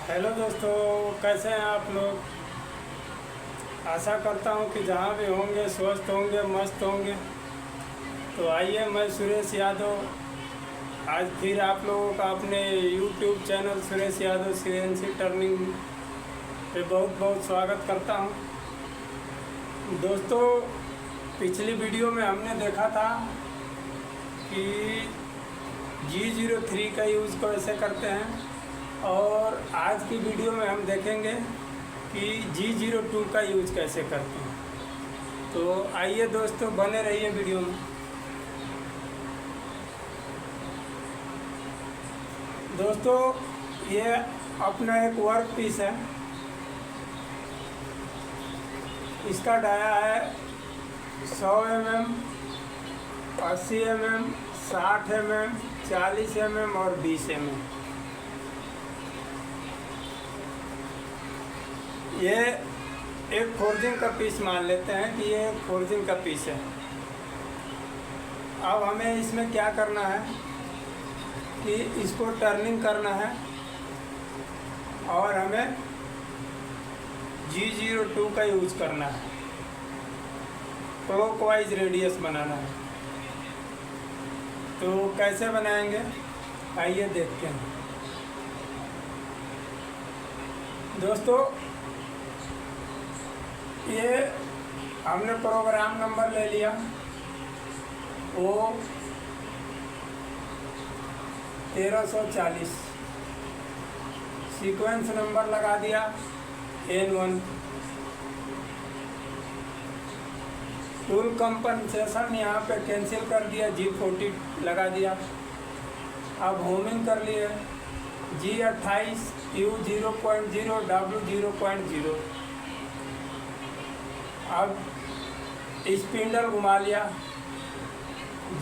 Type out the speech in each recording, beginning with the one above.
Hello दोस्तों, कैसे हैं आप लोग। आशा करता हूं कि जहां भी होंगे स्वस्थ होंगे, मस्त होंगे। तो आइए, मैं सुरेश यादव आज फिर आप लोगों का अपने YouTube channel Suresh Yadav CNC turning पे बहुत बहुत स्वागत करता हूं। दोस्तों, पिछली वीडियो में हमने देखा था कि G03 का यूज़ कैसे करते हैं, और आज की वीडियो में हम देखेंगे कि G02 का यूज़ कैसे करते हैं। तो आइए दोस्तों, बने रहिए वीडियो में। दोस्तों, ये अपना एक वर्क पीस है। इसका डाया है 100 mm, 80 mm, 60 mm, 40 mm और 20 mm। ये एक फोर्जिंग का पीस मान लेते हैं कि ये एक फोर्जिंग का पीस है। अब हमें इसमें क्या करना है कि इसको टर्निंग करना है और हमें G02 का यूज़ करना है। क्लॉकवाइज रेडियस बनाना है। तो कैसे बनाएंगे, आइए देखते हैं। दोस्तों, ये हमने प्रोग्राम नंबर ले लिया, वो 1340। सीक्वेंस नंबर लगा दिया N1। टूल कंपनसेशन यहाँ पे कैंसिल कर दिया, G40 लगा दिया। अब होमिंग कर लिए G28, U0.0, W0.0। अब स्पिंडल घुमा लिया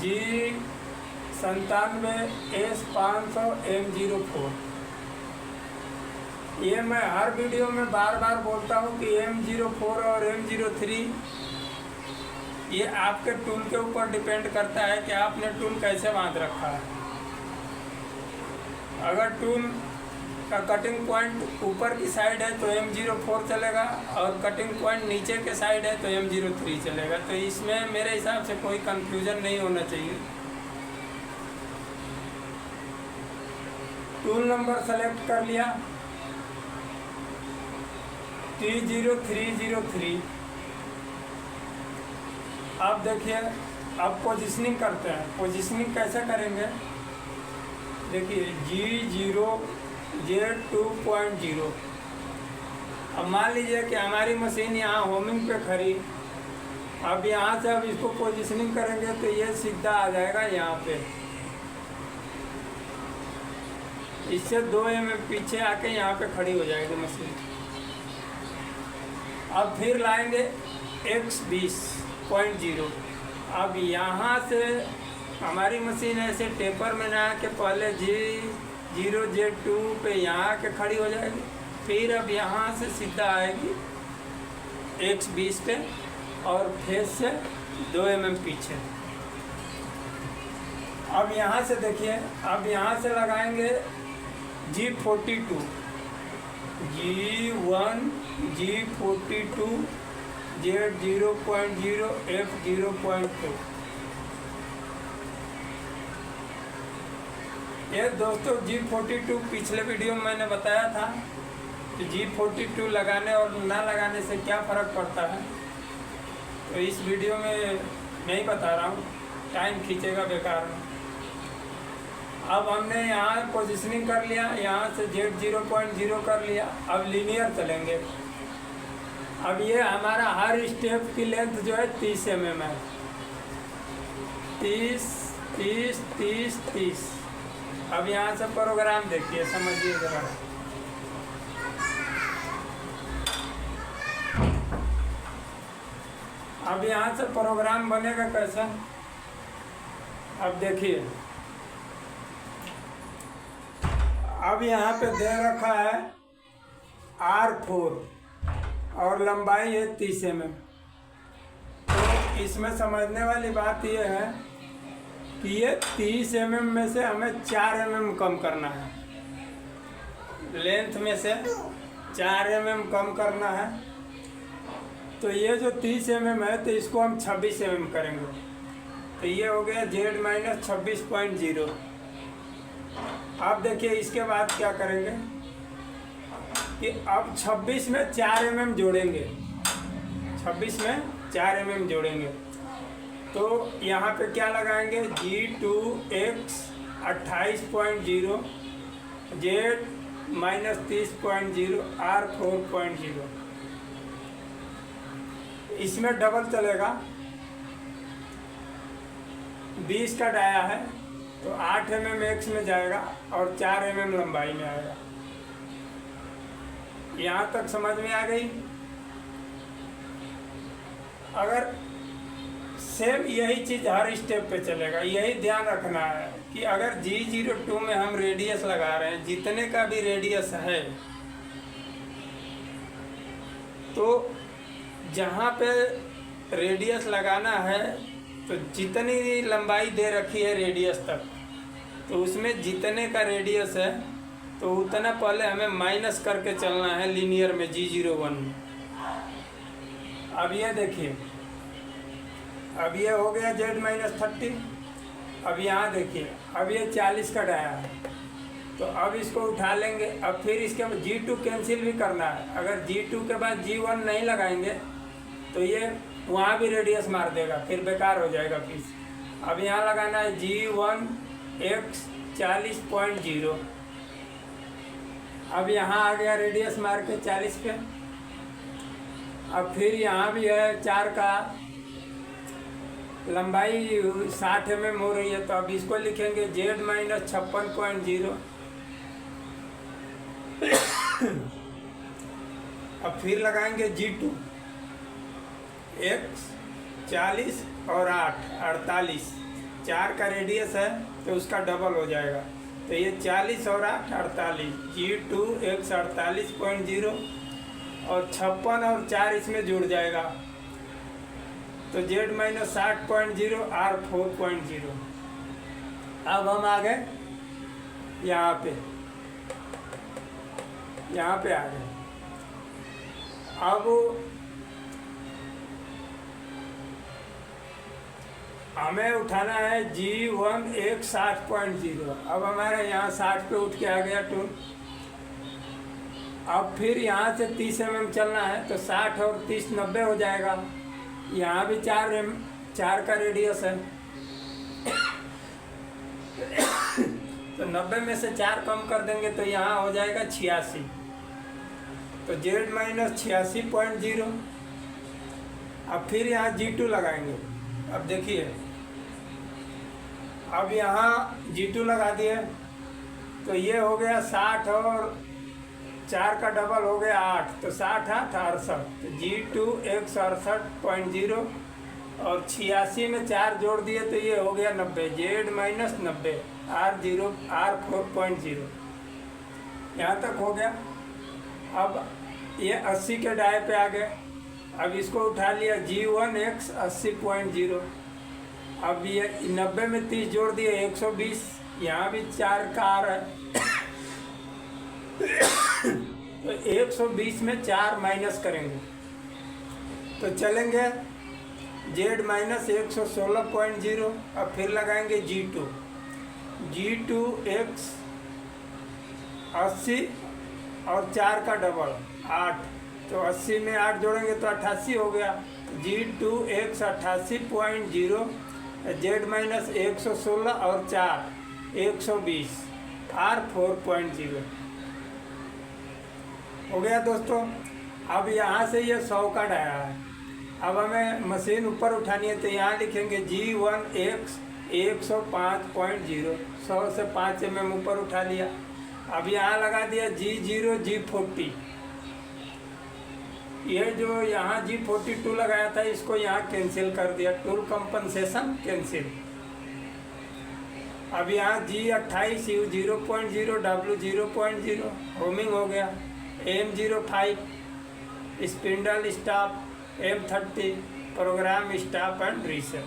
G97, S500, M04। ये मैं हर वीडियो में बार बार बोलता हूँ कि M04 और M03 ये आपके टूल के ऊपर डिपेंड करता है कि आपने टूल कैसे बांध रखा है। अगर टूल का कटिंग पॉइंट ऊपर की साइड है तो M04 चलेगा, और कटिंग पॉइंट नीचे के साइड है तो M03 चलेगा। तो इसमें मेरे हिसाब से कोई कंफ्यूजन नहीं होना चाहिए। टूल नंबर सेलेक्ट कर लिया T0303। अब देखिए, अब पोजिशनिंग करते हैं। पोजिशनिंग कैसे करेंगे, देखिए G0Z2.0। अब मान लीजिए कि हमारी मशीन यहाँ होमिंग पे खड़ी। अब यहाँ से अब इसको पोजिशनिंग करेंगे तो ये सीधा आ जाएगा यहाँ पे। इससे 2 mm पीछे आके यहाँ पे खड़ी हो जाएगी मशीन। अब फिर लाएंगे X20.0। अब यहाँ से हमारी मशीन ऐसे टेपर में ना आके पहले G0Z2 पे यहाँ आके खड़ी हो जाएगी। फिर अब यहाँ से सीधा आएगी X20 पे, और फेस से 2 mm पीछे। अब यहाँ से देखिए, अब यहाँ से लगाएंगे G42, G1, G42, Z0.0, F0.2। ये दोस्तों G42 पिछले वीडियो में मैंने बताया था कि G42 लगाने और ना लगाने से क्या फ़र्क पड़ता है। तो इस वीडियो में नहीं बता रहा हूँ, टाइम खींचेगा बेकार में। अब हमने यहाँ पोजिशनिंग कर लिया, यहाँ से Z0.0 कर लिया। अब लीनियर चलेंगे। अब ये हमारा हर स्टेप की लेंथ जो है 30 mm है। 30, 30, 30, 30। अब यहाँ से प्रोग्राम देखिए, समझिए जरा। अब यहाँ से प्रोग्राम बनेगा कैसा, अब देखिए। अब यहाँ पे दे रखा है R4 और लंबाई है 30 mm। तो इसमें समझने वाली बात यह है कि ये 30 mm में से हमें 4 mm कम करना है। लेंथ में से 4 mm कम करना है। तो ये जो 30 mm है तो इसको हम 26 mm करेंगे। तो ये हो गया Z-26.0। अब देखिए इसके बाद क्या करेंगे कि अब 26 में 4 mm जोड़ेंगे। 26 में 4 mm जोड़ेंगे तो यहाँ पे क्या लगाएंगे, G2X 28.0 Z-30.0 R 4.0। इसमें डबल चलेगा। 20 का डाया है तो 8 mm X में जाएगा और 4 mm लंबाई में आएगा। यहाँ तक समझ में आ गई। अगर सेम यही चीज़ हर स्टेप पे चलेगा, यही ध्यान रखना है कि अगर G02 में हम रेडियस लगा रहे हैं, जितने का भी रेडियस है, तो जहाँ पे रेडियस लगाना है तो जितनी लंबाई दे रखी है रेडियस तक, तो उसमें जितने का रेडियस है तो उतना पहले हमें माइनस करके चलना है लीनियर में G01 में। अब ये देखिए, अब ये हो गया Z-30। अब यहाँ देखिए, अब ये 40 का डाया है तो अब इसको उठा लेंगे। अब फिर इसके बाद G2 कैंसिल भी करना है। अगर G2 के बाद G1 नहीं लगाएंगे तो ये वहाँ भी रेडियस मार देगा, फिर बेकार हो जाएगा पीस। अब यहाँ लगाना है G1X 40.0। अब यहाँ आ गया रेडियस मार के 40 पे। अब फिर यहाँ भी है 4 का लंबाई 60 mm हो रही है तो अब इसको लिखेंगे Z-56.0। अब फिर लगाएंगे G2 X 40 और 8 48। 4 का रेडियस है तो उसका डबल हो जाएगा। तो ये 40 और 8 48, G2X 48.0 और 56 और 4 इसमें जुड़ जाएगा तो Z-60.0 R 4.0। अब हम आ गए यहाँ पे आ गए। अब हमें उठाना है G1X 60.0। अब हमारे यहाँ 60 पे उठ के आ गया टूल। अब फिर यहाँ से 30 mm चलना है तो 60 और 30 90 हो जाएगा। यहाँ भी 4 का रेडियस है तो 90 में से 4 कम कर देंगे तो यहाँ हो जाएगा 86। तो Z-86.0। अब फिर यहाँ G2 लगाएंगे। अब देखिए, अब यहाँ G2 लगा दिए तो ये हो गया 60 और 4 का डबल हो गया 8 तो 60 8 68। तो G2X 68.0 और 86 में 4 जोड़ दिए तो ये हो गया 90। Z-90 R 4.0। यहाँ तक हो गया। अब ये 80 के डाय पे आ गए। अब इसको उठा लिया G1X 80.0। अब ये 90 में 30 जोड़ दिए 120। यहाँ भी 4 का आ रहा है तो 120 में 4 माइनस करेंगे तो चलेंगे Z-116.0। अब फिर लगाएंगे G2X 80 और 4 का डबल 8 तो 80 में 8 जोड़ेंगे तो 88 हो गया। G2X 88.0 Z-116 और 4 120 R 4.0 हो गया दोस्तों। अब यहाँ से ये 100 का डाया है। अब हमें मशीन ऊपर उठानी है तो यहाँ लिखेंगे G1X 105.0। 100 से 5 mm ऊपर उठा लिया। अब यहाँ लगा दिया G0 G40। ये जो यहाँ G42 लगाया था इसको यहाँ कैंसिल कर दिया, टूल कंपनसेशन कैंसिल। अब यहाँ G28 U 0.0 W 0.0 होमिंग हो गया। M05 spindle stop, M30 program stop and reset.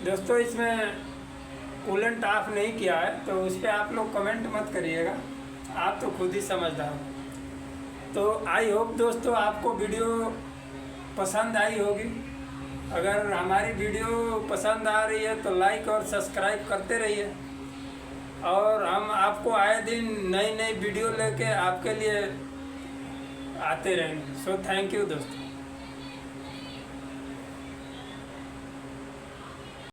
दोस्तों इसमें कूलेंट ऑफ नहीं किया है तो उस पर आप लोग कमेंट मत करिएगा, आप तो खुद ही समझदार हो। तो आई होप दोस्तों आपको वीडियो पसंद आई होगी। अगर हमारी वीडियो पसंद आ रही है तो लाइक और सब्सक्राइब करते रहिए, और हम आपको आए दिन नई नई वीडियो लेके आपके लिए आते रहेंगे। सो थैंक यू दोस्तों।